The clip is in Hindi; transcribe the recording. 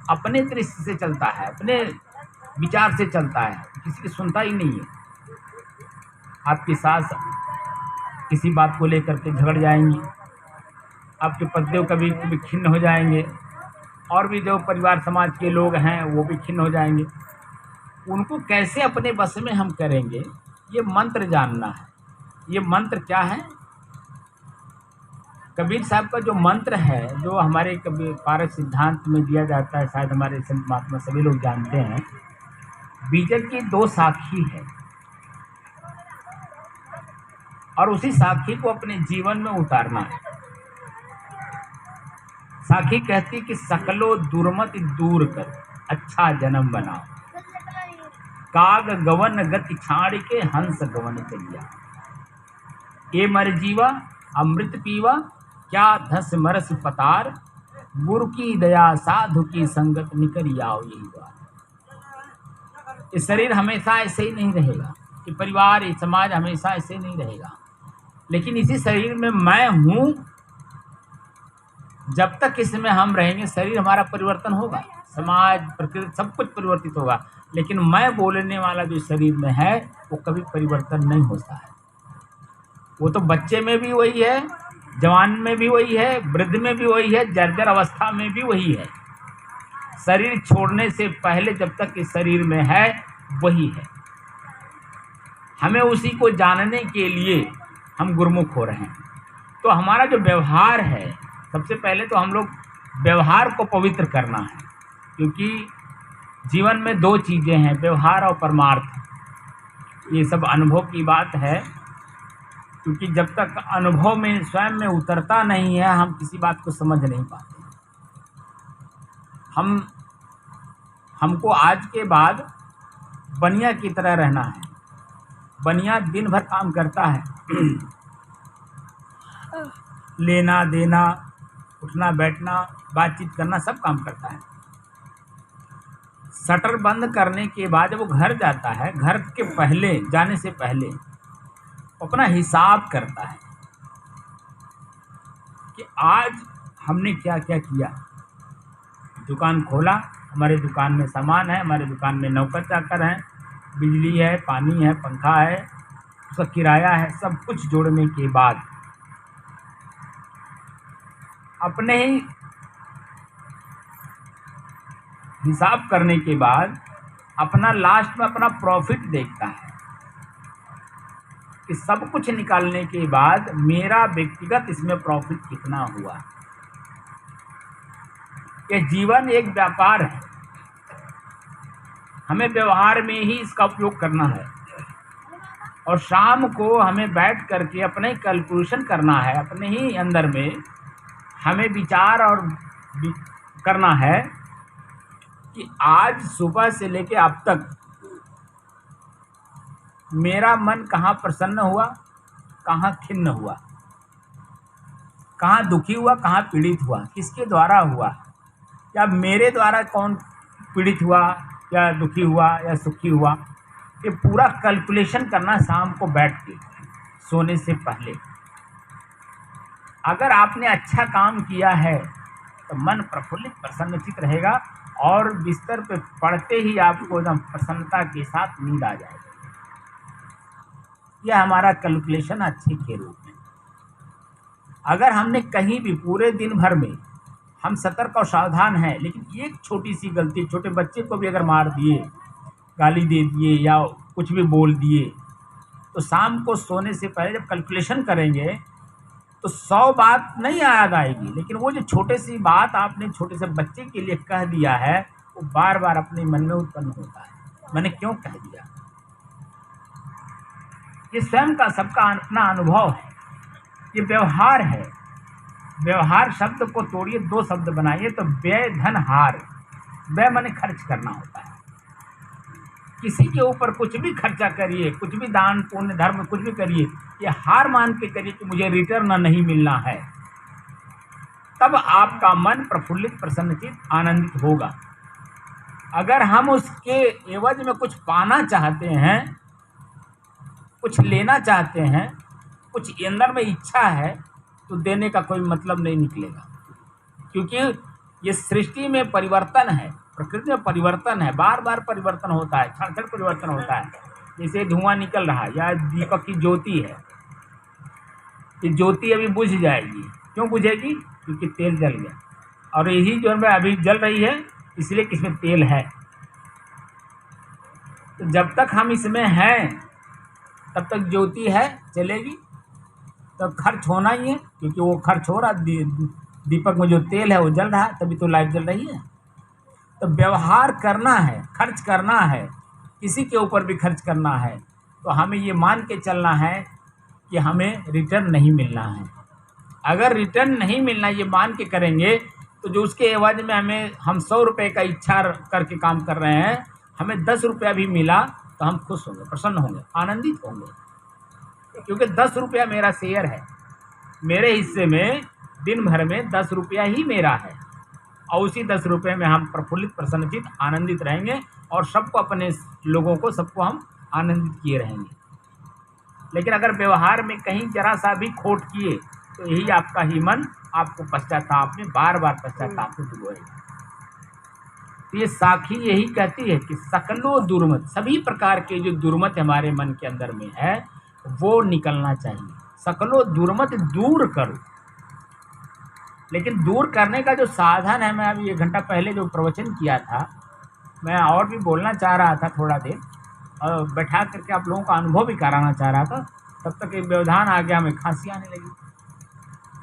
अपने दृष्टि से चलता है, अपने विचार से चलता है, किसी की सुनता ही नहीं है। आपकी सास किसी बात को लेकर के झगड़ जाएंगी, आपके पतिदेव कभी कभी खिन्न हो जाएंगे, और भी जो परिवार समाज के लोग हैं वो भी खिन्न हो जाएंगे। उनको कैसे अपने बस में हम करेंगे, ये मंत्र जानना है। ये मंत्र क्या है? कबीर साहब का जो मंत्र है, जो हमारे कबीर पारक सिद्धांत में दिया जाता है, शायद हमारे संत महात्मा सभी लोग जानते हैं। बीजक की दो साखी है और उसी साखी को अपने जीवन में उतारना है। साखी कहती कि सकलो दुर्मति दूर कर, अच्छा जन्म बनाओ। काग गवन गति छाड़ के हंस गवन चलिया। ए मर जीवा अमृत पीवा, क्या धस मरस पतार। गुरु की दया साधु की संगत निकल आओ यही बात। ये शरीर हमेशा ऐसे ही नहीं रहेगा, ये परिवार, ये समाज हमेशा ऐसे नहीं रहेगा, लेकिन इसी शरीर में मैं हूँ। जब तक इसमें हम रहेंगे शरीर हमारा परिवर्तन होगा, समाज प्रकृति सब कुछ परिवर्तित होगा, लेकिन मैं बोलने वाला जो शरीर में है वो कभी परिवर्तन नहीं होता है। वो तो बच्चे में भी वही है, जवान में भी वही है, वृद्ध में भी वही है, जर्जर अवस्था में भी वही है। शरीर छोड़ने से पहले जब तक इस शरीर में है वही है। हमें उसी को जानने के लिए हम गुरुमुख हो रहे हैं। तो हमारा जो व्यवहार है, सबसे पहले तो हम लोग व्यवहार को पवित्र करना है, क्योंकि जीवन में दो चीज़ें हैं, व्यवहार और परमार्थ। ये सब अनुभव की बात है, क्योंकि जब तक अनुभव में स्वयं में उतरता नहीं है हम किसी बात को समझ नहीं पाते। हमको आज के बाद बनिया की तरह रहना है। बनिया दिन भर काम करता है लेना देना, उठना बैठना, बातचीत करना, सब काम करता है। शटर बंद करने के बाद जब वो घर जाता है, घर के पहले जाने से पहले अपना हिसाब करता है कि आज हमने क्या क्या किया। दुकान खोला, हमारे दुकान में सामान है, हमारे दुकान में नौकर चाकर हैं, बिजली है, पानी है, पंखा है, उसका किराया है, सब कुछ जोड़ने के बाद अपने ही हिसाब करने के बाद अपना लास्ट में अपना प्रॉफिट देखता है कि सब कुछ निकालने के बाद मेरा व्यक्तिगत इसमें प्रॉफिट कितना हुआ। यह जीवन एक व्यापार है, हमें व्यवहार में ही इसका उपयोग करना है। और शाम को हमें बैठ करके अपने कैलकुलेशन करना है, अपने ही अंदर में हमें विचार और करना है कि आज सुबह से लेके अब तक मेरा मन कहाँ प्रसन्न हुआ, कहाँ खिन्न हुआ, कहाँ दुखी हुआ, कहाँ पीड़ित हुआ, किसके द्वारा हुआ, या मेरे द्वारा कौन पीड़ित हुआ या दुखी हुआ या सुखी हुआ। ये पूरा कैलकुलेशन करना शाम को बैठ के सोने से पहले। अगर आपने अच्छा काम किया है तो मन प्रफुल्लित प्रसन्नचित रहेगा और बिस्तर पे पड़ते ही आपको एकदम प्रसन्नता के साथ नींद आ जाएगी। यह हमारा कैलकुलेशन अच्छे के रूप में। अगर हमने कहीं भी पूरे दिन भर में हम सतर्क और सावधान हैं, लेकिन एक छोटी सी गलती, छोटे बच्चे को भी अगर मार दिए, गाली दे दिए या कुछ भी बोल दिए, तो शाम को सोने से पहले जब कैलकुलेशन करेंगे तो 100 बात नहीं याद आएगी, लेकिन वो जो छोटे सी बात आपने छोटे से बच्चे के लिए कह दिया है वो बार बार अपने मन में उत्पन्न होता है, मैंने क्यों कह दिया। ये स्वयं का सबका अपना अनुभव है, ये व्यवहार है। व्यवहार शब्द को तोड़िए, 2 शब्द बनाइए तो व्यय धन हार। व्यय माने खर्च करना होता है। किसी के ऊपर कुछ भी खर्चा करिए, कुछ भी दान पुण्य धर्म कुछ भी करिए, ये हार मान के करिए कि मुझे रिटर्न नहीं मिलना है, तब आपका मन प्रफुल्लित प्रसन्नचित आनंदित होगा। अगर हम उसके एवज में कुछ पाना चाहते हैं, कुछ लेना चाहते हैं, कुछ अंदर में इच्छा है, तो देने का कोई मतलब नहीं निकलेगा, क्योंकि ये सृष्टि में परिवर्तन है, प्रकृति में परिवर्तन है, बार बार परिवर्तन होता है, क्षण क्षण परिवर्तन होता है। जैसे धुआं निकल रहा है या दीपक की ज्योति है, ये ज्योति अभी बुझ जाएगी। क्यों बुझेगी? क्योंकि तेल जल गया, और यही जो है अभी जल रही है इसलिए कि इसमें तेल है। तो जब तक हम इसमें हैं तब तक ज्योति है, चलेगी। तब खर्च होना ही है, क्योंकि वो खर्च हो रहा, दीपक में जो तेल है वो जल रहा है, तभी तो लाइट जल रही है। तो व्यवहार करना है, खर्च करना है, किसी के ऊपर भी खर्च करना है, तो हमें ये मान के चलना है कि हमें रिटर्न नहीं मिलना है। अगर रिटर्न नहीं मिलना ये मान के करेंगे तो जो उसके एवज में हम 100 रुपये का इच्छा करके काम कर रहे हैं, हमें 10 रुपया भी मिला तो हम खुश होंगे, प्रसन्न होंगे, आनंदित होंगे, क्योंकि 10 रुपया मेरा शेयर है। मेरे हिस्से में दिन भर में 10 रुपया ही मेरा है, और उसी 10 रुपये में हम प्रफुल्लित, प्रसन्नचित, आनंदित रहेंगे, और सबको, अपने लोगों को, सबको हम आनंदित किए रहेंगे। लेकिन अगर व्यवहार में कहीं जरा सा भी खोट किए तो यही आपका ही मन आपको पश्चाताप में, बार बार पश्चाताप में डुबोएगा। तो ये साखी यही कहती है कि सकलो दुर्मत, सभी प्रकार के जो दुर्मत हमारे मन के अंदर में है वो निकलना चाहिए। सकलो दुर्मत दूर करो। लेकिन दूर करने का जो साधन है, मैं अभी 1 घंटा पहले जो प्रवचन किया था, मैं और भी बोलना चाह रहा था थोड़ा देर, और बैठा करके आप लोगों का अनुभव भी कराना चाह रहा था, तब तक एक व्यवधान आ गया, हमें खांसी आने लगी।